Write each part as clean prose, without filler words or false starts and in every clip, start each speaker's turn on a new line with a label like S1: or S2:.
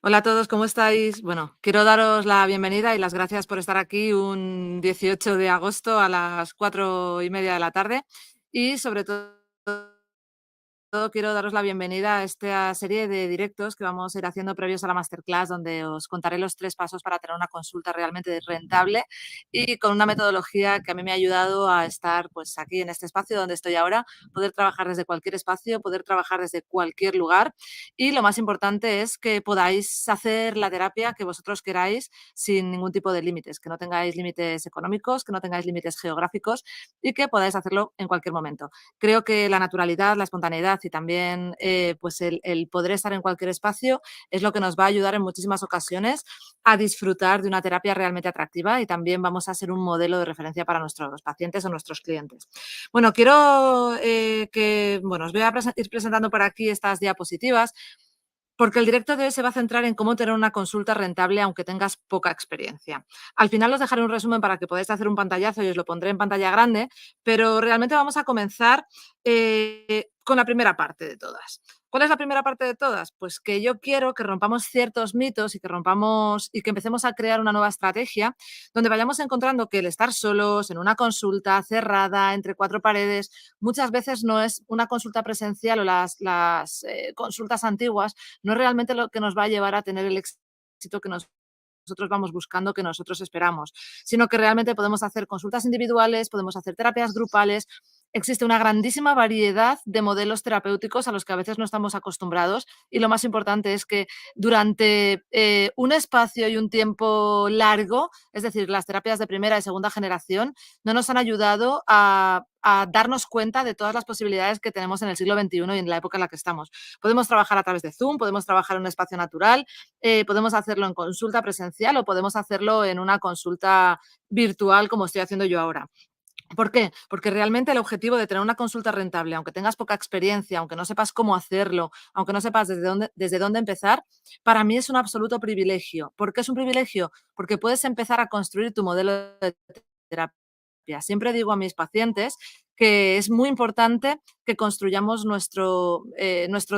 S1: Hola a todos, ¿cómo estáis? Bueno, quiero daros la bienvenida y las gracias por estar aquí un 18 de agosto a las 4:30 de la tarde y sobre todo quiero daros la bienvenida a esta serie de directos que vamos a ir haciendo previos a la masterclass, donde os contaré los 3 pasos para tener una consulta realmente rentable y con una metodología que a mí me ha ayudado a estar pues aquí en este espacio donde estoy ahora, poder trabajar desde cualquier espacio, poder trabajar desde cualquier lugar y lo más importante es que podáis hacer la terapia que vosotros queráis sin ningún tipo de límites, que no tengáis límites económicos, que no tengáis límites geográficos y que podáis hacerlo en cualquier momento. Creo que la naturalidad, la espontaneidad y también pues el poder estar en cualquier espacio es lo que nos va a ayudar en muchísimas ocasiones a disfrutar de una terapia realmente atractiva y también vamos a ser un modelo de referencia para nuestros pacientes o nuestros clientes. Bueno, quiero os voy a ir presentando por aquí estas diapositivas porque el directo de hoy se va a centrar en cómo tener una consulta rentable aunque tengas poca experiencia. Al final os dejaré un resumen para que podáis hacer un pantallazo y os lo pondré en pantalla grande, pero realmente vamos a comenzar con la primera parte de todas. ¿Cuál es la primera parte de todas? Pues que yo quiero que rompamos ciertos mitos y que empecemos a crear una nueva estrategia donde vayamos encontrando que el estar solos en una consulta cerrada entre 4 paredes muchas veces no es una consulta presencial o las consultas antiguas no es realmente lo que nos va a llevar a tener el éxito que nosotros vamos buscando, que nosotros esperamos, sino que realmente podemos hacer consultas individuales, podemos hacer terapias grupales. Existe una grandísima variedad de modelos terapéuticos a los que a veces no estamos acostumbrados y lo más importante es que durante un espacio y un tiempo largo, es decir, las terapias de primera y segunda generación, no nos han ayudado a darnos cuenta de todas las posibilidades que tenemos en el siglo XXI y en la época en la que estamos. Podemos trabajar a través de Zoom, podemos trabajar en un espacio natural, podemos hacerlo en consulta presencial o podemos hacerlo en una consulta virtual como estoy haciendo yo ahora. ¿Por qué? Porque realmente el objetivo de tener una consulta rentable, aunque tengas poca experiencia, aunque no sepas cómo hacerlo, aunque no sepas desde dónde empezar, para mí es un absoluto privilegio. ¿Por qué es un privilegio? Porque puedes empezar a construir tu modelo de terapia. Siempre digo a mis pacientes que es muy importante que construyamos nuestro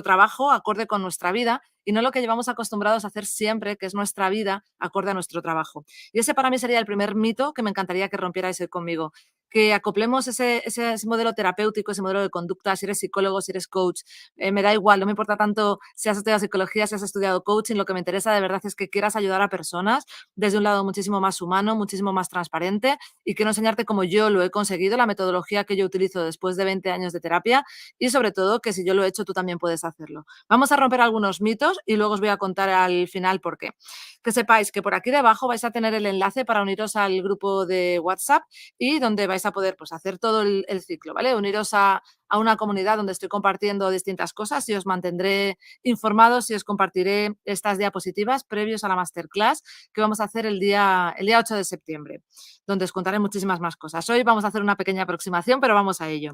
S1: trabajo acorde con nuestra vida y no lo que llevamos acostumbrados a hacer siempre, que es nuestra vida acorde a nuestro trabajo. Y ese para mí sería el primer mito que me encantaría que rompierais hoy conmigo, que acoplemos ese modelo terapéutico, ese modelo de conducta, si eres psicólogo, si eres coach, me da igual, no me importa tanto si has estudiado psicología, si has estudiado coaching, lo que me interesa de verdad es que quieras ayudar a personas desde un lado muchísimo más humano, muchísimo más transparente y quiero enseñarte cómo yo lo he conseguido, la metodología que yo utilizo después de 20 años de terapia y sobre todo que si yo lo he hecho, tú también puedes hacerlo. Vamos a romper algunos mitos y luego os voy a contar al final por qué. Que sepáis que por aquí debajo vais a tener el enlace para uniros al grupo de WhatsApp y donde vais a poder pues, hacer todo el ciclo, ¿vale? Uniros a una comunidad donde estoy compartiendo distintas cosas y os mantendré informados y os compartiré estas diapositivas previos a la masterclass que vamos a hacer el día 8 de septiembre, donde os contaré muchísimas más cosas. Hoy vamos a hacer una pequeña aproximación, pero vamos a ello.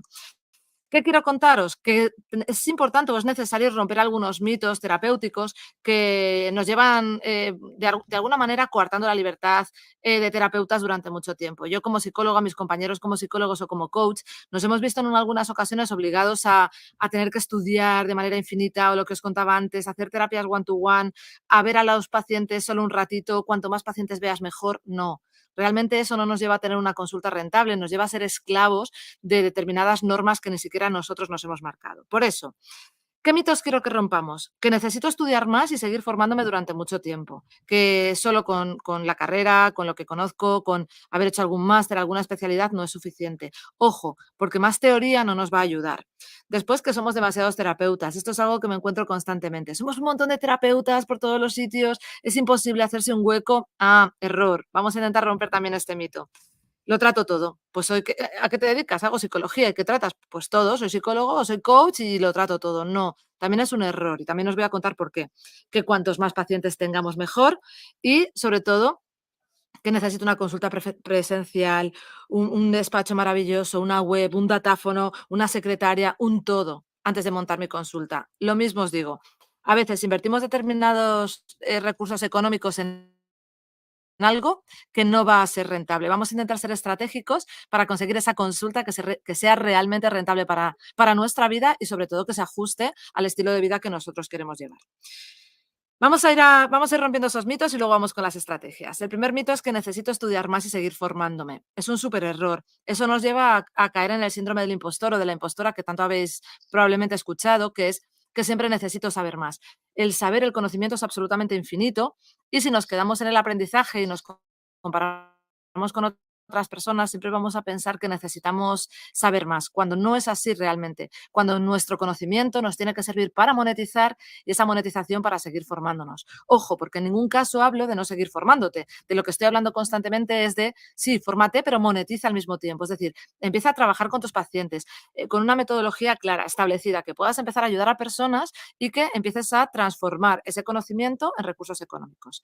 S1: ¿Qué quiero contaros? Que es importante o es necesario romper algunos mitos terapéuticos que nos llevan de alguna manera coartando la libertad de terapeutas durante mucho tiempo. Yo como psicóloga, mis compañeros como psicólogos o como coach, nos hemos visto en algunas ocasiones obligados a tener que estudiar de manera infinita o lo que os contaba antes, hacer terapias one-to-one, a ver a los pacientes solo un ratito, cuanto más pacientes veas mejor, no. Realmente eso no nos lleva a tener una consulta rentable, nos lleva a ser esclavos de determinadas normas que ni siquiera nosotros nos hemos marcado. Por eso, ¿qué mitos quiero que rompamos? Que necesito estudiar más y seguir formándome durante mucho tiempo, que solo con la carrera, con lo que conozco, con haber hecho algún máster, alguna especialidad no es suficiente. Ojo, porque más teoría no nos va a ayudar. Después que somos demasiados terapeutas, esto es algo que me encuentro constantemente. Somos un montón de terapeutas por todos los sitios, es imposible hacerse un hueco. Ah, error. Vamos a intentar romper también este mito. Lo trato todo. Pues soy ¿a qué te dedicas? Hago psicología. ¿Y qué tratas? Pues todo. Soy psicólogo o soy coach y lo trato todo. No, también es un error y también os voy a contar por qué. Que cuantos más pacientes tengamos mejor y sobre todo que necesito una consulta presencial, un despacho maravilloso, una web, un datáfono, una secretaria, un todo antes de montar mi consulta. Lo mismo os digo. A veces invertimos determinados recursos económicos en algo que no va a ser rentable. Vamos a intentar ser estratégicos para conseguir esa consulta que sea realmente rentable para nuestra vida y sobre todo que se ajuste al estilo de vida que nosotros queremos llevar. Vamos a ir rompiendo esos mitos y luego vamos con las estrategias. El primer mito es que necesito estudiar más y seguir formándome. Es un súper error. Eso nos lleva a caer en el síndrome del impostor o de la impostora que tanto habéis probablemente escuchado, que es que siempre necesito saber más. El saber, el conocimiento es absolutamente infinito y si nos quedamos en el aprendizaje y nos comparamos con otras personas, siempre vamos a pensar que necesitamos saber más, cuando no es así realmente, cuando nuestro conocimiento nos tiene que servir para monetizar y esa monetización para seguir formándonos. Ojo, porque en ningún caso hablo de no seguir formándote. De lo que estoy hablando constantemente es de, sí, fórmate, pero monetiza al mismo tiempo. Es decir, empieza a trabajar con tus pacientes con una metodología clara, establecida, que puedas empezar a ayudar a personas y que empieces a transformar ese conocimiento en recursos económicos.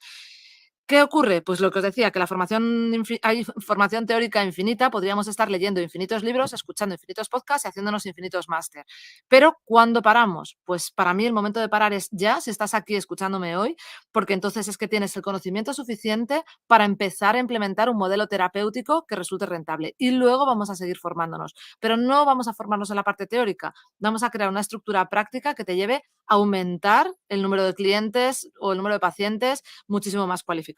S1: ¿Qué ocurre? Pues lo que os decía, que la formación hay formación teórica infinita, podríamos estar leyendo infinitos libros, escuchando infinitos podcasts y haciéndonos infinitos máster. Pero ¿cuándo paramos? Pues para mí el momento de parar es ya, si estás aquí escuchándome hoy, porque entonces es que tienes el conocimiento suficiente para empezar a implementar un modelo terapéutico que resulte rentable. Y luego vamos a seguir formándonos. Pero no vamos a formarnos en la parte teórica, vamos a crear una estructura práctica que te lleve a aumentar el número de clientes o el número de pacientes muchísimo más cualificados.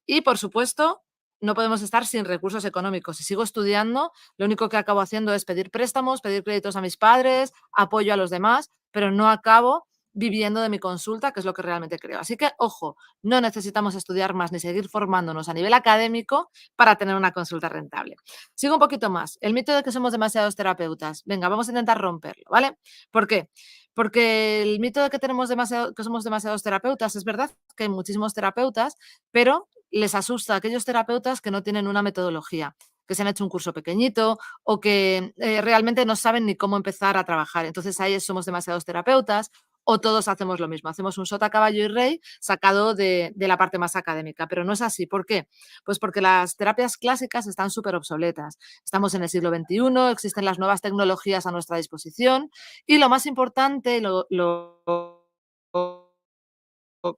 S1: Y, por supuesto, no podemos estar sin recursos económicos. Si sigo estudiando, lo único que acabo haciendo es pedir préstamos, pedir créditos a mis padres, apoyo a los demás, pero no acabo viviendo de mi consulta, que es lo que realmente creo. Así que, ojo, no necesitamos estudiar más ni seguir formándonos a nivel académico para tener una consulta rentable. Sigo un poquito más. El mito de que somos demasiados terapeutas. Venga, vamos a intentar romperlo, ¿vale? ¿Por qué? Porque el mito de que que somos demasiados terapeutas, es verdad que hay muchísimos terapeutas, pero les asusta a aquellos terapeutas que no tienen una metodología, que se han hecho un curso pequeñito o que realmente no saben ni cómo empezar a trabajar. Entonces ahí somos demasiados terapeutas o todos hacemos lo mismo, hacemos un sota, caballo y rey sacado de la parte más académica, pero no es así. ¿Por qué? Pues porque las terapias clásicas están súper obsoletas. Estamos en el siglo XXI, existen las nuevas tecnologías a nuestra disposición y lo más importante, lo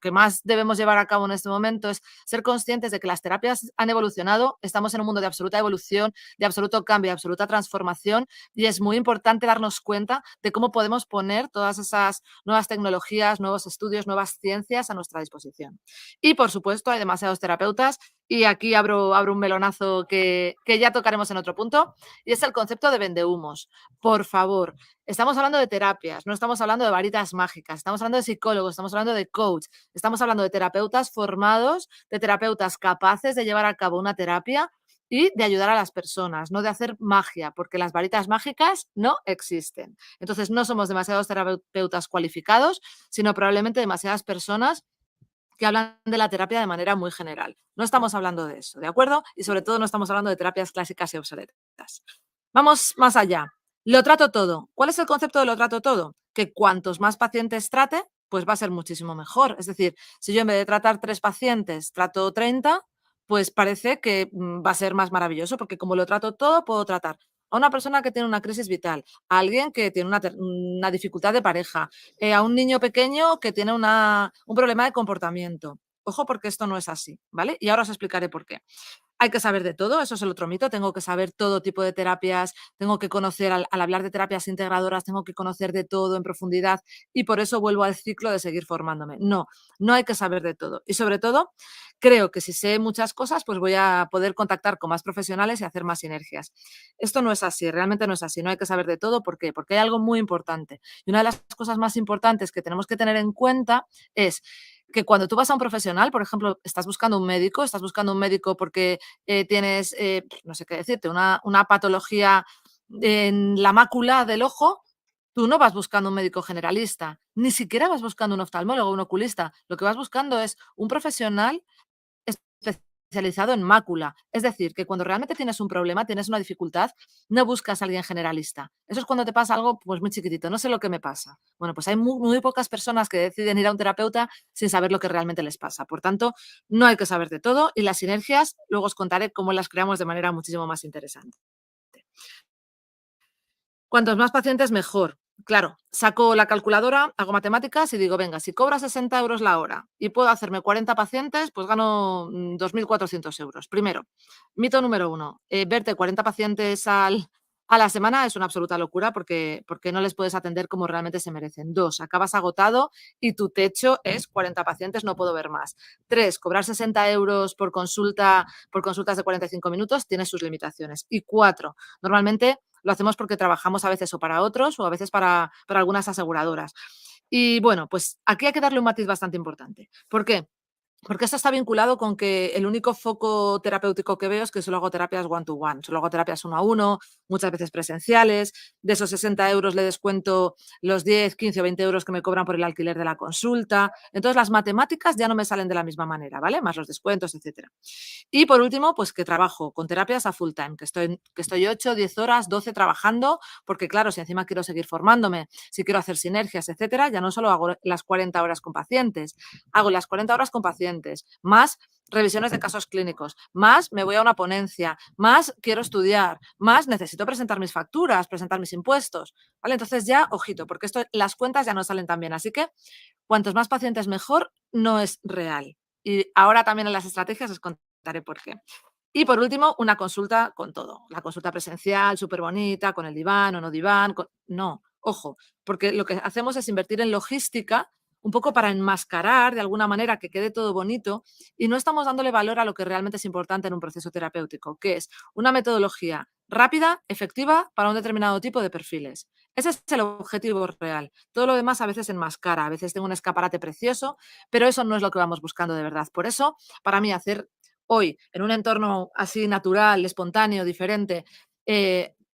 S1: que más debemos llevar a cabo en este momento es ser conscientes de que las terapias han evolucionado, estamos en un mundo de absoluta evolución, de absoluto cambio, de absoluta transformación y es muy importante darnos cuenta de cómo podemos poner todas esas nuevas tecnologías, nuevos estudios, nuevas ciencias a nuestra disposición. Y por supuesto hay demasiados terapeutas y aquí abro un melonazo que ya tocaremos en otro punto y es el concepto de vendehumos. Por favor, estamos hablando de terapias, no estamos hablando de varitas mágicas, estamos hablando de psicólogos, estamos hablando de coach, estamos hablando de terapeutas formados, de terapeutas capaces de llevar a cabo una terapia y de ayudar a las personas, no de hacer magia, porque las varitas mágicas no existen. Entonces, no somos demasiados terapeutas cualificados, sino probablemente demasiadas personas que hablan de la terapia de manera muy general. No estamos hablando de eso, ¿de acuerdo? Y sobre todo no estamos hablando de terapias clásicas y obsoletas. Vamos más allá. Lo trato todo. ¿Cuál es el concepto de lo trato todo? Que cuantos más pacientes trate, pues va a ser muchísimo mejor. Es decir, si yo en vez de tratar 3 pacientes trato 30, pues parece que va a ser más maravilloso, porque como lo trato todo, puedo tratar a una persona que tiene una crisis vital, a alguien que tiene una dificultad de pareja, a un niño pequeño que tiene un problema de comportamiento. Ojo, porque esto no es así, ¿vale? Y ahora os explicaré por qué. Hay que saber de todo, eso es el otro mito, tengo que saber todo tipo de terapias, tengo que conocer, al hablar de terapias integradoras, tengo que conocer de todo en profundidad y por eso vuelvo al ciclo de seguir formándome. No, no hay que saber de todo. Y sobre todo, creo que si sé muchas cosas, pues voy a poder contactar con más profesionales y hacer más sinergias. Esto no es así, realmente no es así, no hay que saber de todo. ¿Por qué? Porque hay algo muy importante. Y una de las cosas más importantes que tenemos que tener en cuenta es que cuando tú vas a un profesional, por ejemplo, estás buscando un médico porque tienes, no sé qué decirte, una patología en la mácula del ojo, tú no vas buscando un médico generalista, ni siquiera vas buscando un oftalmólogo, un oculista. Lo que vas buscando es un profesional especializado en mácula. Es decir, que cuando realmente tienes un problema, tienes una dificultad, no buscas a alguien generalista. Eso es cuando te pasa algo pues muy chiquitito. No sé lo que me pasa. Bueno, pues hay muy pocas personas que deciden ir a un terapeuta sin saber lo que realmente les pasa. Por tanto, no hay que saber de todo y las sinergias, luego os contaré cómo las creamos de manera muchísimo más interesante. Cuantos más pacientes, mejor. Claro, saco la calculadora, hago matemáticas y digo, venga, si cobra 60 euros la hora y puedo hacerme 40 pacientes, pues gano 2.400 euros. Primero, mito número uno, verte 40 pacientes A la semana es una absoluta locura porque no les puedes atender como realmente se merecen. 2, acabas agotado y tu techo es 40 pacientes, no puedo ver más. 3, cobrar 60 € por consulta, por consultas de 45 minutos tiene sus limitaciones. Y 4, normalmente lo hacemos porque trabajamos a veces o para otros o a veces para algunas aseguradoras. Y bueno, pues aquí hay que darle un matiz bastante importante. ¿Por qué? Porque esto está vinculado con que el único foco terapéutico que veo es que solo hago terapias one to one, solo hago terapias uno a uno, muchas veces presenciales. De esos 60 € le descuento los 10, 15 o 20 € que me cobran por el alquiler de la consulta. Entonces las matemáticas ya no me salen de la misma manera, ¿vale? Más los descuentos, etcétera. Y por último, pues que trabajo con terapias a full time, que estoy 8, 10 horas, 12 trabajando, porque claro, si encima quiero seguir formándome, si quiero hacer sinergias, etcétera, ya no solo hago las 40 horas con pacientes, hago las 40 horas con pacientes, más revisiones de casos clínicos, más me voy a una ponencia, más quiero estudiar, más necesito presentar mis facturas, presentar mis impuestos, ¿vale? Entonces ya, ojito, porque las cuentas ya no salen tan bien. Así que cuantos más pacientes mejor, no es real. Y ahora también en las estrategias os contaré por qué. Y por último, una consulta con todo. La consulta presencial, súper bonita, con el diván o no diván. No, ojo, porque lo que hacemos es invertir en logística un poco para enmascarar de alguna manera que quede todo bonito y no estamos dándole valor a lo que realmente es importante en un proceso terapéutico, que es una metodología rápida, efectiva para un determinado tipo de perfiles. Ese es el objetivo real. Todo lo demás a veces enmascara, a veces tengo un escaparate precioso, pero eso no es lo que vamos buscando de verdad. Por eso, para mí, hacer hoy, en un entorno así natural, espontáneo, diferente,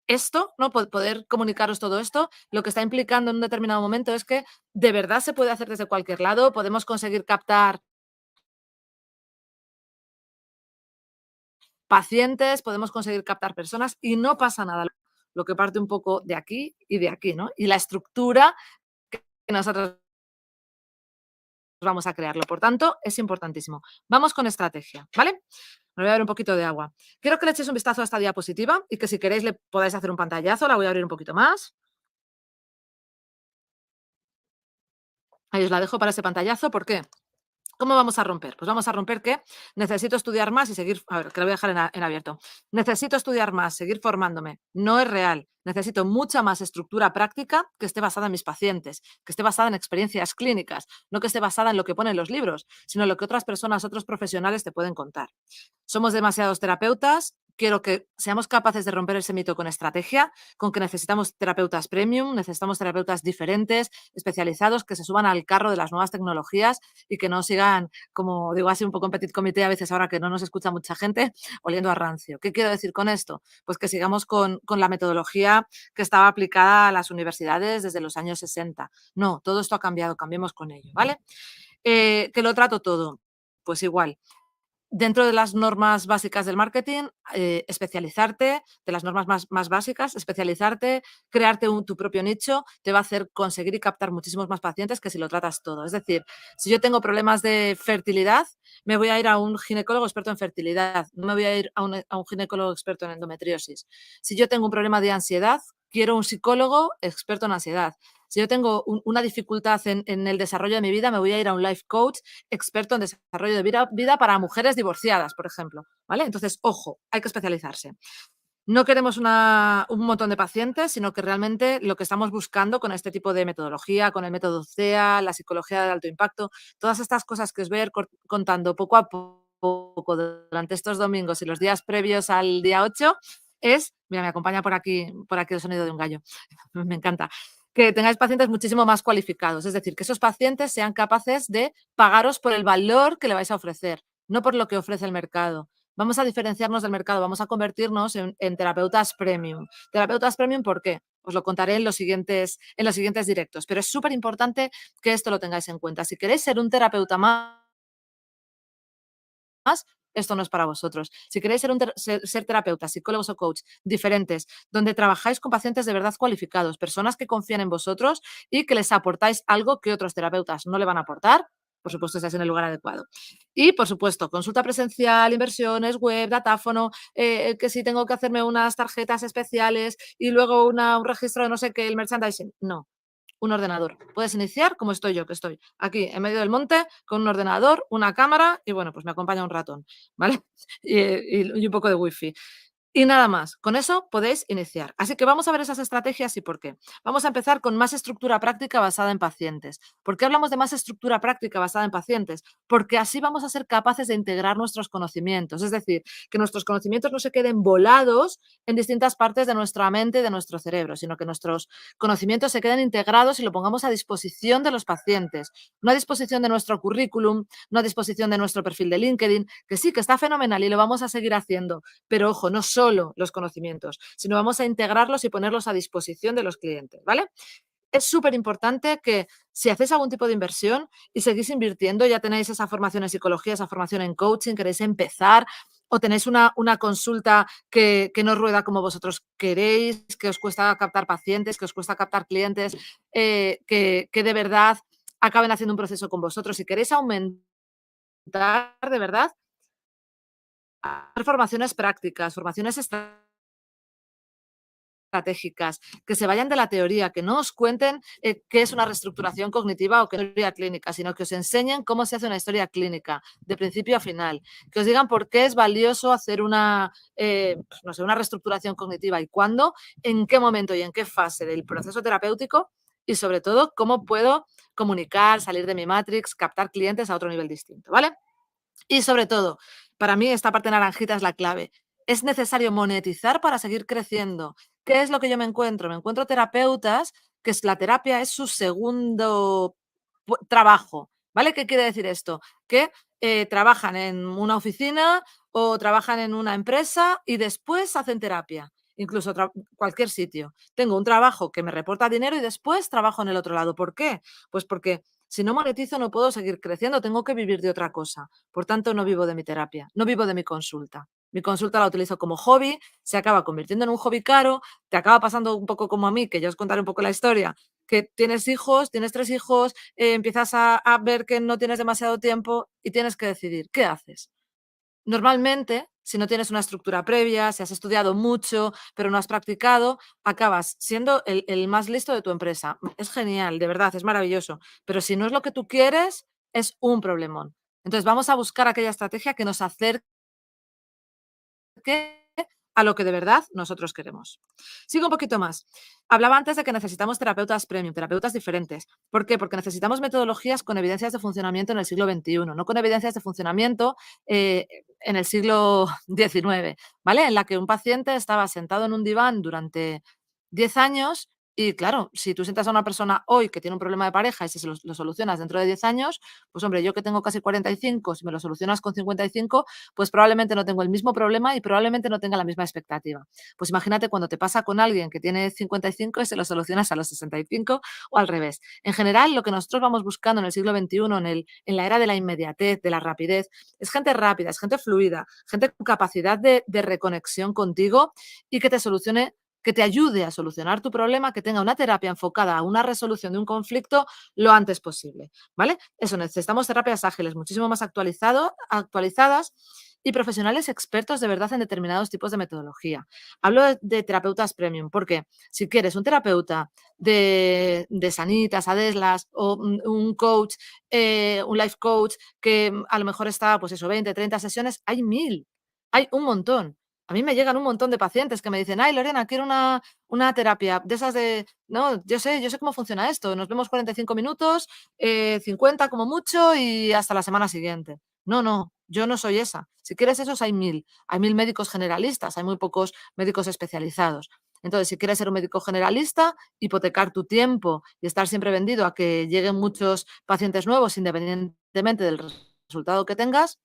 S1: esto, ¿no? Poder comunicaros todo esto, lo que está implicando en un determinado momento es que de verdad se puede hacer desde cualquier lado, podemos conseguir captar pacientes, podemos conseguir captar personas y no pasa nada. Lo que parte un poco de aquí, ¿no? Y la estructura que nosotros vamos a crearlo. Por tanto, es importantísimo. Vamos con estrategia, ¿vale? Me voy a dar un poquito de agua. Quiero que le echéis un vistazo a esta diapositiva y que si queréis le podáis hacer un pantallazo. La voy a abrir un poquito más. Ahí os la dejo para ese pantallazo. ¿Por qué? ¿Cómo vamos a romper? Pues vamos a romper que necesito estudiar más y seguir, a ver, que lo voy a dejar en abierto. Necesito estudiar más, seguir formándome. No es real. Necesito mucha más estructura práctica que esté basada en mis pacientes, que esté basada en experiencias clínicas, no que esté basada en lo que ponen los libros, sino en lo que otras personas, otros profesionales te pueden contar. Somos demasiados terapeutas. Quiero que seamos capaces de romper ese mito con estrategia, con que necesitamos terapeutas premium, necesitamos terapeutas diferentes, especializados, que se suban al carro de las nuevas tecnologías y que no sigan, como digo así un poco en petit comité a veces ahora que no nos escucha mucha gente, oliendo a rancio. ¿Qué quiero decir con esto? Pues que sigamos con la metodología que estaba aplicada a las universidades desde los años 60. No, todo esto ha cambiado, cambiemos con ello, ¿vale? Que lo trato todo. Pues igual, dentro de las normas básicas del marketing, especializarte, de las normas más básicas, especializarte, crearte tu propio nicho, te va a hacer conseguir y captar muchísimos más pacientes que si lo tratas todo. Es decir, si yo tengo problemas de fertilidad, me voy a ir a un ginecólogo experto en fertilidad, no me voy a ir a un ginecólogo experto en endometriosis. Si yo tengo un problema de ansiedad, quiero un psicólogo experto en ansiedad. Si yo tengo una dificultad en el desarrollo de mi vida, me voy a ir a un life coach experto en desarrollo de vida para mujeres divorciadas, por ejemplo, ¿vale? Entonces, ojo, hay que especializarse. No queremos un montón de pacientes, sino que realmente lo que estamos buscando con este tipo de metodología, con el método CEA, la psicología de alto impacto, todas estas cosas que os voy a ir contando poco a poco durante estos domingos y los días previos al día 8 es, mira, me acompaña por aquí el sonido de un gallo, me encanta, que tengáis pacientes muchísimo más cualificados, es decir, que esos pacientes sean capaces de pagaros por el valor que le vais a ofrecer, no por lo que ofrece el mercado. Vamos a diferenciarnos del mercado, vamos a convertirnos en terapeutas premium. Terapeutas premium, ¿por qué? Os lo contaré en los siguientes directos, pero es súper importante que esto lo tengáis en cuenta. Si queréis ser un terapeuta más, esto no es para vosotros. Si queréis ser terapeutas, psicólogos o coach diferentes, donde trabajáis con pacientes de verdad cualificados, personas que confían en vosotros y que les aportáis algo que otros terapeutas no le van a aportar, por supuesto, estáis en el lugar adecuado. Y, por supuesto, consulta presencial, inversiones, web, datáfono, que si tengo que hacerme unas tarjetas especiales y luego un registro de no sé qué, el merchandising. No, un ordenador. Puedes iniciar como estoy yo, que estoy aquí en medio del monte con un ordenador, una cámara y bueno, pues me acompaña un ratón, ¿vale? Y un poco de wifi. Y nada más, con eso podéis iniciar. Así que vamos a ver esas estrategias y por qué. Vamos a empezar con más estructura práctica basada en pacientes. ¿Por qué hablamos de más estructura práctica basada en pacientes? Porque así vamos a ser capaces de integrar nuestros conocimientos, es decir, que nuestros conocimientos no se queden volados en distintas partes de nuestra mente y de nuestro cerebro, sino que nuestros conocimientos se queden integrados y lo pongamos a disposición de los pacientes, no a disposición de nuestro currículum, no a disposición de nuestro perfil de LinkedIn, que sí, que está fenomenal y lo vamos a seguir haciendo, pero ojo, no solo los conocimientos, sino vamos a integrarlos y ponerlos a disposición de los clientes, ¿vale? Es súper importante que si hacéis algún tipo de inversión y seguís invirtiendo, ya tenéis esa formación en psicología, esa formación en coaching, queréis empezar o tenéis una consulta que no rueda como vosotros queréis, que os cuesta captar pacientes, que os cuesta captar clientes, que de verdad acaben haciendo un proceso con vosotros y queréis aumentar de verdad, hacer formaciones prácticas, formaciones estratégicas, que se vayan de la teoría, que no os cuenten qué es una reestructuración cognitiva o qué es una historia clínica, sino que os enseñen cómo se hace una historia clínica, de principio a final, que os digan por qué es valioso hacer pues no sé, una reestructuración cognitiva y cuándo, en qué momento y en qué fase del proceso terapéutico y sobre todo cómo puedo comunicar, salir de mi matrix, captar clientes a otro nivel distinto, ¿vale? Y sobre todo, para mí esta parte naranjita es la clave. Es necesario monetizar para seguir creciendo. ¿Qué es lo que yo me encuentro? Me encuentro terapeutas que la terapia es su segundo trabajo, ¿vale? ¿Qué quiere decir esto? Que trabajan en una oficina o trabajan en una empresa y después hacen terapia, incluso cualquier sitio. Tengo un trabajo que me reporta dinero y después trabajo en el otro lado. ¿Por qué? Pues porque si no monetizo no puedo seguir creciendo, tengo que vivir de otra cosa. Por tanto, no vivo de mi terapia, no vivo de mi consulta. Mi consulta la utilizo como hobby, se acaba convirtiendo en un hobby caro, te acaba pasando un poco como a mí, que ya os contaré un poco la historia, que tienes hijos, tienes 3 hijos, empiezas a ver que no tienes demasiado tiempo y tienes que decidir, ¿qué haces? Normalmente, si no tienes una estructura previa, si has estudiado mucho, pero no has practicado, acabas siendo el más listo de tu empresa. Es genial, de verdad, es maravilloso. Pero si no es lo que tú quieres, es un problemón. Entonces, vamos a buscar aquella estrategia que nos acerque a lo que de verdad nosotros queremos. Sigo un poquito más. Hablaba antes de que necesitamos terapeutas premium, terapeutas diferentes. ¿Por qué? Porque necesitamos metodologías con evidencias de funcionamiento en el siglo XXI, no con evidencias de funcionamiento en el siglo XIX, ¿vale? En la que un paciente estaba sentado en un diván durante 10 años y claro, si tú sientas a una persona hoy que tiene un problema de pareja y si se lo solucionas dentro de 10 años, pues hombre, yo que tengo casi 45, si me lo solucionas con 55, pues probablemente no tengo el mismo problema y probablemente no tenga la misma expectativa. Pues imagínate cuando te pasa con alguien que tiene 55 y se lo solucionas a los 65 o al revés. En general, lo que nosotros vamos buscando en el siglo XXI, en la era de la inmediatez, de la rapidez, es gente rápida, es gente fluida, gente con capacidad de reconexión contigo y que te solucione, que te ayude a solucionar tu problema, que tenga una terapia enfocada a una resolución de un conflicto lo antes posible, ¿vale? Eso, necesitamos terapias ágiles, muchísimo más actualizadas y profesionales expertos de verdad en determinados tipos de metodología. Hablo de terapeutas premium, porque si quieres un terapeuta de sanitas, adeslas o un coach, un life coach que a lo mejor está, pues eso, 20, 30 sesiones, hay 1000, hay un montón. A mí me llegan un montón de pacientes que me dicen, ay, Lorena, quiero una terapia de esas de, no, yo sé cómo funciona esto, nos vemos 45 minutos, 50 como mucho y hasta la semana siguiente. No, no, yo no soy esa. Si quieres esos, hay 1000. Hay 1000 médicos generalistas, hay muy pocos médicos especializados. Entonces, si quieres ser un médico generalista, hipotecar tu tiempo y estar siempre vendido a que lleguen muchos pacientes nuevos independientemente del resultado que tengas,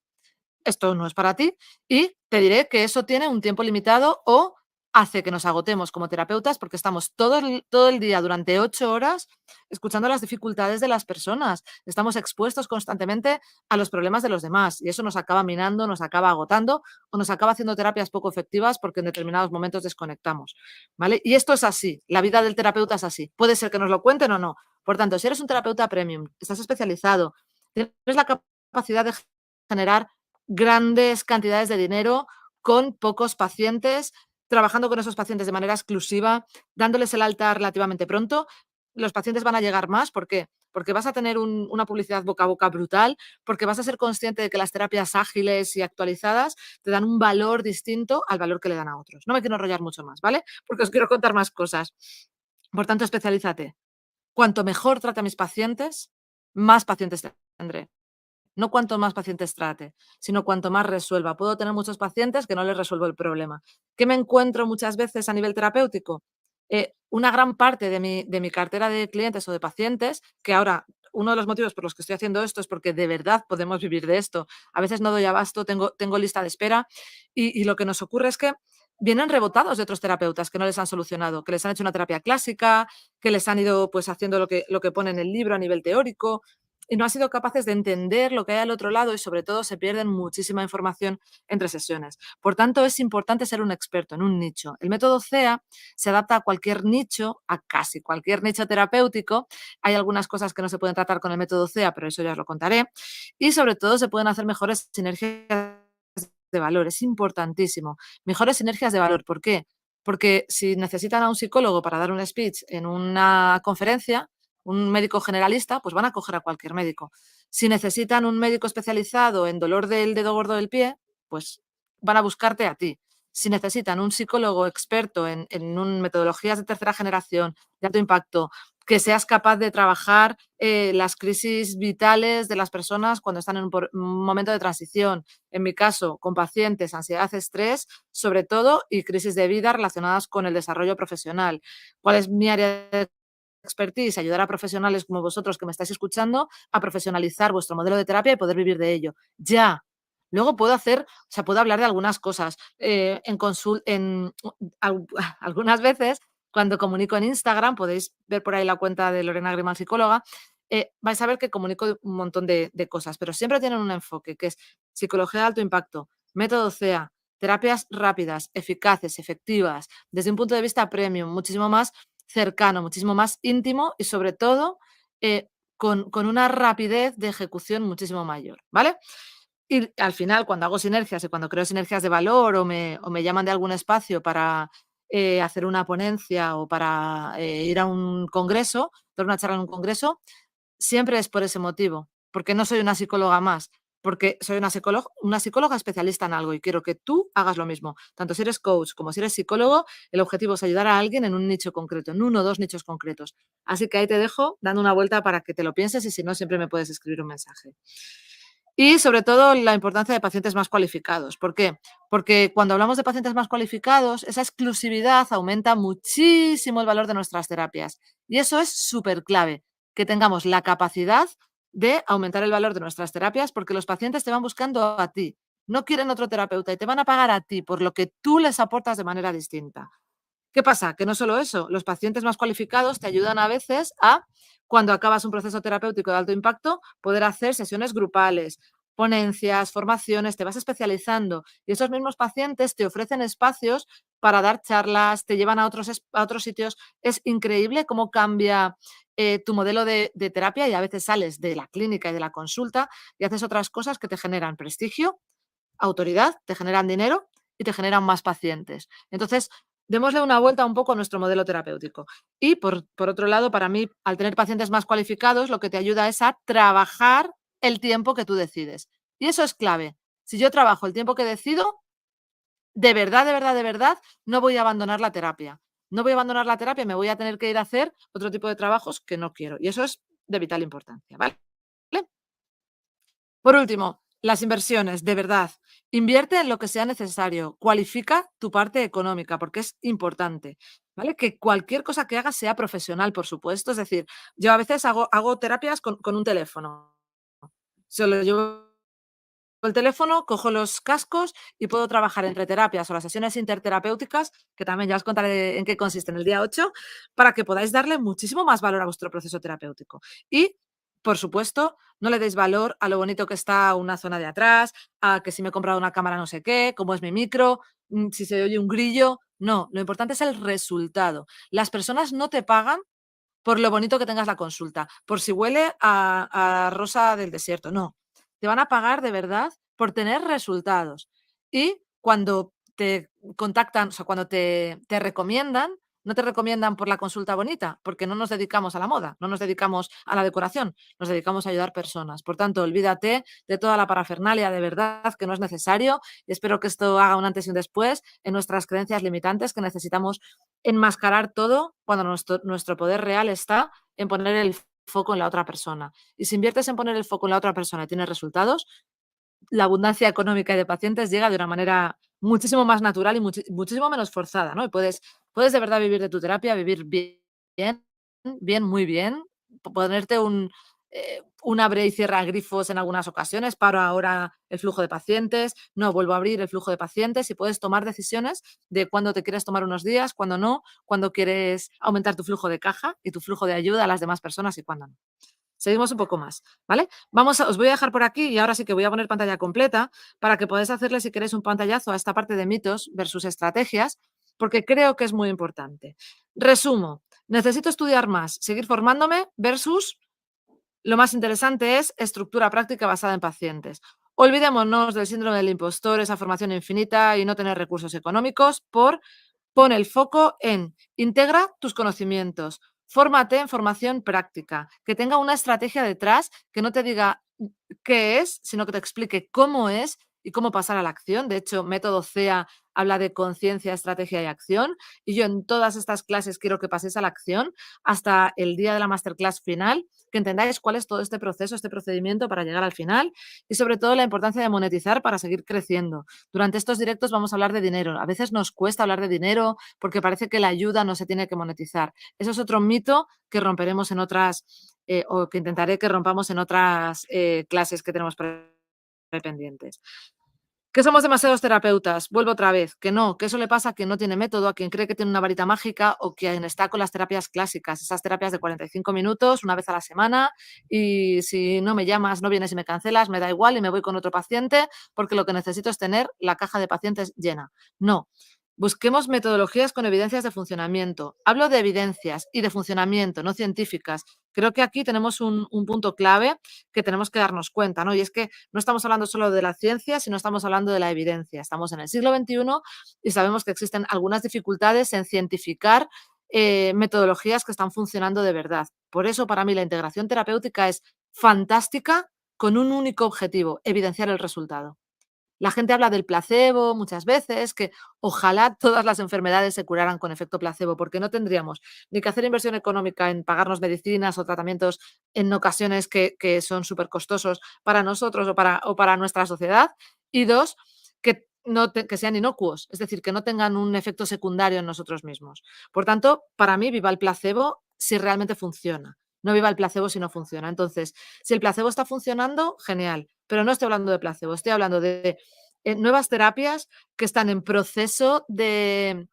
S1: esto no es para ti y te diré que eso tiene un tiempo limitado o hace que nos agotemos como terapeutas porque estamos todo el día durante 8 horas escuchando las dificultades de las personas. Estamos expuestos constantemente a los problemas de los demás y eso nos acaba minando, nos acaba agotando o nos acaba haciendo terapias poco efectivas porque en determinados momentos desconectamos, ¿vale? Y esto es así, la vida del terapeuta es así. Puede ser que nos lo cuenten o no. Por tanto, si eres un terapeuta premium, estás especializado, tienes la capacidad de generar grandes cantidades de dinero con pocos pacientes, trabajando con esos pacientes de manera exclusiva, dándoles el alta relativamente pronto. Los pacientes van a llegar más, ¿por qué? porque vas a tener una publicidad boca a boca brutal, porque vas a ser consciente de que las terapias ágiles y actualizadas te dan un valor distinto al valor que le dan a otros. No me quiero enrollar mucho más, ¿vale? Porque os quiero contar más cosas. Por tanto, especialízate. Cuanto mejor trate a mis pacientes, más pacientes tendré. No cuanto más pacientes trate, sino cuanto más resuelva. Puedo tener muchos pacientes que no les resuelvo el problema. ¿Qué me encuentro muchas veces a nivel terapéutico? Una gran parte de mi cartera de clientes o de pacientes, que ahora uno de los motivos por los que estoy haciendo esto es porque de verdad podemos vivir de esto. A veces no doy abasto, tengo lista de espera y lo que nos ocurre es que vienen rebotados de otros terapeutas que no les han solucionado, que les han hecho una terapia clásica, que les han ido pues haciendo lo que pone en el libro a nivel teórico y no han sido capaces de entender lo que hay al otro lado y sobre todo se pierden muchísima información entre sesiones. Por tanto, es importante ser un experto en un nicho. El método CEA se adapta a cualquier nicho, a casi cualquier nicho terapéutico. Hay algunas cosas que no se pueden tratar con el método CEA, pero eso ya os lo contaré. Y sobre todo se pueden hacer mejores sinergias de valor. Es importantísimo. Mejores sinergias de valor. ¿Por qué? Porque si necesitan a un psicólogo para dar un speech en una conferencia, un médico generalista, pues van a coger a cualquier médico. Si necesitan un médico especializado en dolor del dedo gordo del pie, pues van a buscarte a ti. Si necesitan un psicólogo experto en metodologías de tercera generación, de alto impacto, que seas capaz de trabajar las crisis vitales de las personas cuando están en un momento de transición. En mi caso, con pacientes, ansiedad, estrés, sobre todo, y crisis de vida relacionadas con el desarrollo profesional. ¿Cuál es mi área de expertise? Ayudar a profesionales como vosotros que me estáis escuchando a profesionalizar vuestro modelo de terapia y poder vivir de ello. Ya. Luego puedo hablar de algunas cosas. Algunas veces, cuando comunico en Instagram, podéis ver por ahí la cuenta de Lorena Grimal Psicóloga, vais a ver que comunico un montón de cosas, pero siempre tienen un enfoque que es psicología de alto impacto, método CEA, terapias rápidas, eficaces, efectivas, desde un punto de vista premium, muchísimo más cercano, muchísimo más íntimo y sobre todo con una rapidez de ejecución muchísimo mayor, ¿vale? Y al final, cuando hago sinergias y cuando creo sinergias de valor o me llaman de algún espacio para hacer una ponencia o para ir a un congreso, dar una charla en un congreso, siempre es por ese motivo, porque no soy una psicóloga más, porque soy una psicóloga especialista en algo y quiero que tú hagas lo mismo. Tanto si eres coach como si eres psicólogo, el objetivo es ayudar a alguien en un nicho concreto, en uno o dos nichos concretos. Así que ahí te dejo dando una vuelta para que te lo pienses y si no, siempre me puedes escribir un mensaje. Y sobre todo la importancia de pacientes más cualificados. ¿Por qué? Porque cuando hablamos de pacientes más cualificados, esa exclusividad aumenta muchísimo el valor de nuestras terapias. Y eso es súper clave, que tengamos la capacidad de aumentar el valor de nuestras terapias porque los pacientes te van buscando a ti. No quieren otro terapeuta y te van a pagar a ti por lo que tú les aportas de manera distinta. ¿Qué pasa? Que no solo eso, los pacientes más cualificados te ayudan a veces a, cuando acabas un proceso terapéutico de alto impacto, poder hacer sesiones grupales, ponencias, formaciones, te vas especializando y esos mismos pacientes te ofrecen espacios para dar charlas, te llevan a otros sitios. Es increíble cómo cambia tu modelo de terapia y a veces sales de la clínica y de la consulta y haces otras cosas que te generan prestigio, autoridad, te generan dinero y te generan más pacientes. Entonces, démosle una vuelta un poco a nuestro modelo terapéutico. Y por otro lado, para mí, al tener pacientes más cualificados, lo que te ayuda es a trabajar el tiempo que tú decides. Y eso es clave. Si yo trabajo el tiempo que decido, de verdad, de verdad, de verdad, no voy a abandonar la terapia. No voy a abandonar la terapia, me voy a tener que ir a hacer otro tipo de trabajos que no quiero. Y eso es de vital importancia, ¿vale? Por último, las inversiones, de verdad. Invierte en lo que sea necesario. Cualifica tu parte económica, porque es importante, ¿vale? Que cualquier cosa que hagas sea profesional, por supuesto. Es decir, yo a veces hago terapias con un teléfono. Solo llevo el teléfono, cojo los cascos y puedo trabajar entre terapias o las sesiones interterapéuticas, que también ya os contaré en qué consisten el día 8, para que podáis darle muchísimo más valor a vuestro proceso terapéutico. Y, por supuesto, no le deis valor a lo bonito que está una zona de atrás, a que si me he comprado una cámara no sé qué, cómo es mi micro, si se oye un grillo. No, lo importante es el resultado. Las personas no te pagan por lo bonito que tengas la consulta, por si huele a rosa del desierto, no. Te van a pagar de verdad por tener resultados. Y cuando te contactan, o sea, cuando te recomiendan, no te recomiendan por la consulta bonita, porque no nos dedicamos a la moda, no nos dedicamos a la decoración, nos dedicamos a ayudar personas. Por tanto, olvídate de toda la parafernalia, de verdad que no es necesario, y espero que esto haga un antes y un después en nuestras creencias limitantes, que necesitamos enmascarar todo cuando nuestro poder real está en poner el foco en la otra persona. Y si inviertes en poner el foco en la otra persona y tienes resultados, la abundancia económica y de pacientes llega de una manera muchísimo más natural y muchísimo menos forzada, ¿no? Y puedes de verdad vivir de tu terapia, vivir bien, bien, muy bien, ponerte un abre y cierra grifos en algunas ocasiones, paro ahora el flujo de pacientes, no, vuelvo a abrir el flujo de pacientes y puedes tomar decisiones de cuándo te quieres tomar unos días, cuándo no, cuándo quieres aumentar tu flujo de caja y tu flujo de ayuda a las demás personas y cuándo no. Seguimos un poco más, ¿vale? Os voy a dejar por aquí y ahora sí que voy a poner pantalla completa para que podáis hacerle, si queréis, un pantallazo a esta parte de mitos versus estrategias, porque creo que es muy importante. Resumo, necesito estudiar más, seguir formándome versus lo más interesante es estructura práctica basada en pacientes. Olvidémonos del síndrome del impostor, esa formación infinita y no tener recursos económicos por pon el foco en integra tus conocimientos, fórmate en formación práctica, que tenga una estrategia detrás, que no te diga qué es, sino que te explique cómo es y cómo pasar a la acción. De hecho, método CEA habla de conciencia, estrategia y acción. Y yo en todas estas clases quiero que paséis a la acción hasta el día de la masterclass final, que entendáis cuál es todo este proceso, este procedimiento para llegar al final y sobre todo la importancia de monetizar para seguir creciendo. Durante estos directos vamos a hablar de dinero. A veces nos cuesta hablar de dinero porque parece que la ayuda no se tiene que monetizar. Eso es otro mito que romperemos en otras, o que intentaré que rompamos en otras clases que tenemos pendientes. Que somos demasiados terapeutas, vuelvo otra vez, que no, que eso le pasa a quien no tiene método, a quien cree que tiene una varita mágica o quien está con las terapias clásicas, esas terapias de 45 minutos, una vez a la semana, y si no me llamas, no vienes y me cancelas, me da igual y me voy con otro paciente porque lo que necesito es tener la caja de pacientes llena. No. Busquemos metodologías con evidencias de funcionamiento. Hablo de evidencias y de funcionamiento, no científicas. Creo que aquí tenemos un punto clave que tenemos que darnos cuenta, ¿no? Y es que no estamos hablando solo de la ciencia, sino estamos hablando de la evidencia. Estamos en el siglo XXI y sabemos que existen algunas dificultades en cientificar metodologías que están funcionando de verdad. Por eso, para mí, la integración terapéutica es fantástica con un único objetivo, evidenciar el resultado. La gente habla del placebo muchas veces, que ojalá todas las enfermedades se curaran con efecto placebo, porque no tendríamos ni que hacer inversión económica en pagarnos medicinas o tratamientos en ocasiones que son súper costosos para nosotros o para nuestra sociedad. Y dos, que sean inocuos, es decir, que no tengan un efecto secundario en nosotros mismos. Por tanto, para mí, viva el placebo si realmente funciona. No viva el placebo si no funciona. Entonces, si el placebo está funcionando, genial. Pero no estoy hablando de placebo, estoy hablando de nuevas terapias que están en proceso de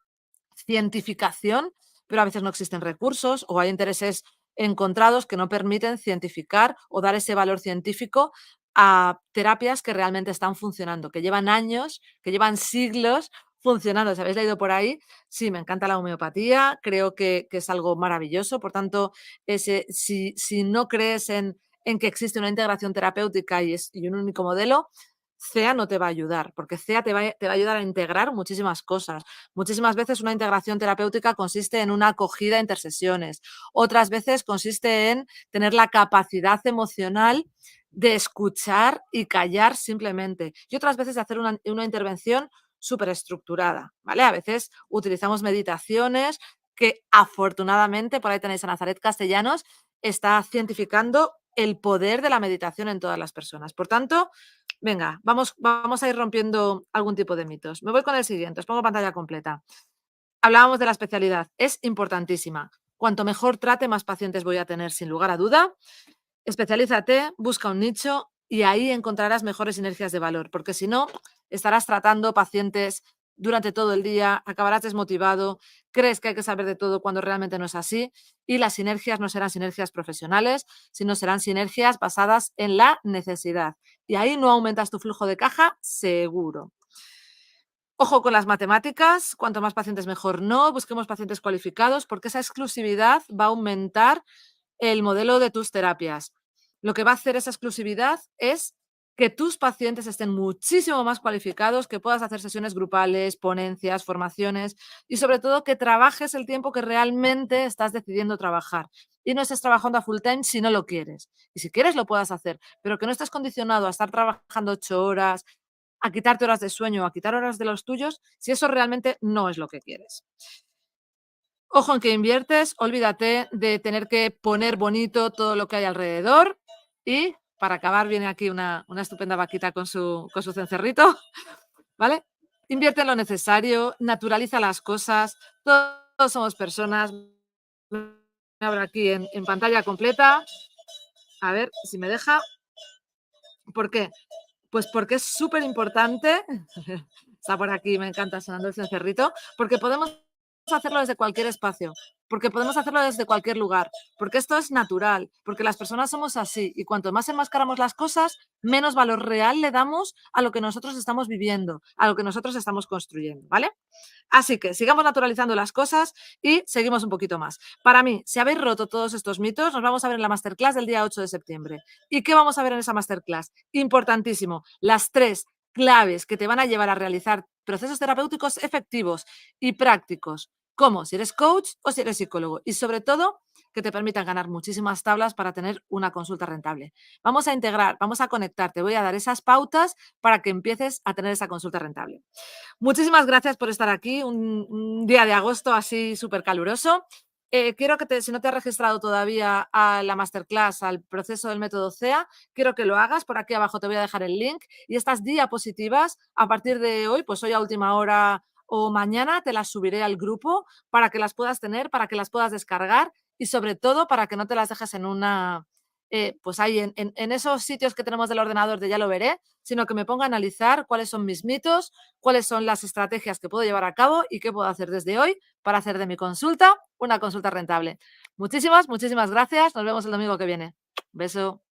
S1: cientificación, pero a veces no existen recursos o hay intereses encontrados que no permiten cientificar o dar ese valor científico a terapias que realmente están funcionando, que llevan años, que llevan siglos funcionando. ¿Si habéis leído por ahí? Sí, me encanta la homeopatía, creo que es algo maravilloso. Por tanto, si no crees en que existe una integración terapéutica y un único modelo, CEA no te va a ayudar, porque CEA te va a ayudar a integrar muchísimas cosas. Muchísimas veces una integración terapéutica consiste en una acogida intersesiones. Otras veces consiste en tener la capacidad emocional de escuchar y callar simplemente. Y otras veces de hacer una intervención súper estructurada, ¿vale? A veces utilizamos meditaciones que afortunadamente, por ahí tenéis a Nazaret Castellanos, está cientificando el poder de la meditación en todas las personas. Por tanto, venga, vamos a ir rompiendo algún tipo de mitos. Me voy con el siguiente, os pongo pantalla completa. Hablábamos de la especialidad, es importantísima. Cuanto mejor trate, más pacientes voy a tener, sin lugar a duda. Especialízate, busca un nicho y ahí encontrarás mejores sinergias de valor, porque si no, estarás tratando pacientes durante todo el día, acabarás desmotivado, crees que hay que saber de todo cuando realmente no es así y las sinergias no serán sinergias profesionales, sino serán sinergias basadas en la necesidad. Y ahí no aumentas tu flujo de caja, seguro. Ojo con las matemáticas, cuanto más pacientes mejor no, busquemos pacientes cualificados porque esa exclusividad va a aumentar el modelo de tus terapias. Lo que va a hacer esa exclusividad es que tus pacientes estén muchísimo más cualificados, que puedas hacer sesiones grupales, ponencias, formaciones y sobre todo que trabajes el tiempo que realmente estás decidiendo trabajar y no estés trabajando a full time si no lo quieres. Y si quieres lo puedas hacer, pero que no estés condicionado a estar trabajando 8 horas, a quitarte horas de sueño o a quitar horas de los tuyos, si eso realmente no es lo que quieres. Ojo en que inviertes, olvídate de tener que poner bonito todo lo que hay alrededor y para acabar viene aquí una estupenda vaquita con su cencerrito, ¿vale? Invierte en lo necesario, naturaliza las cosas, todos somos personas. Me abro aquí en pantalla completa, a ver si me deja. ¿Por qué? Pues porque es súper importante. Está por aquí, me encanta sonando el cencerrito, porque podemos hacerlo desde cualquier espacio, porque podemos hacerlo desde cualquier lugar, porque esto es natural, porque las personas somos así y cuanto más enmascaramos las cosas, menos valor real le damos a lo que nosotros estamos viviendo, a lo que nosotros estamos construyendo, ¿vale? Así que sigamos naturalizando las cosas y seguimos un poquito más. Para mí, si habéis roto todos estos mitos, nos vamos a ver en la masterclass del día 8 de septiembre. ¿Y qué vamos a ver en esa masterclass? Importantísimo, las 3 claves que te van a llevar a realizar procesos terapéuticos efectivos y prácticos, como si eres coach o si eres psicólogo. Y sobre todo, que te permitan ganar muchísimas tablas para tener una consulta rentable. Vamos a integrar, vamos a conectar, te voy a dar esas pautas para que empieces a tener esa consulta rentable. Muchísimas gracias por estar aquí, un día de agosto así súper caluroso. Quiero que si no te has registrado todavía a la masterclass, al proceso del método CEA, quiero que lo hagas. Por aquí abajo te voy a dejar el link y estas diapositivas, a partir de hoy, pues hoy a última hora o mañana, te las subiré al grupo para que las puedas tener, para que las puedas descargar y sobre todo para que no te las dejes en una, pues ahí en esos sitios que tenemos del ordenador de ya lo veré, sino que me ponga a analizar cuáles son mis mitos, cuáles son las estrategias que puedo llevar a cabo y qué puedo hacer desde hoy para hacer de mi consulta una consulta rentable. Muchísimas, muchísimas gracias. Nos vemos el domingo que viene. Beso.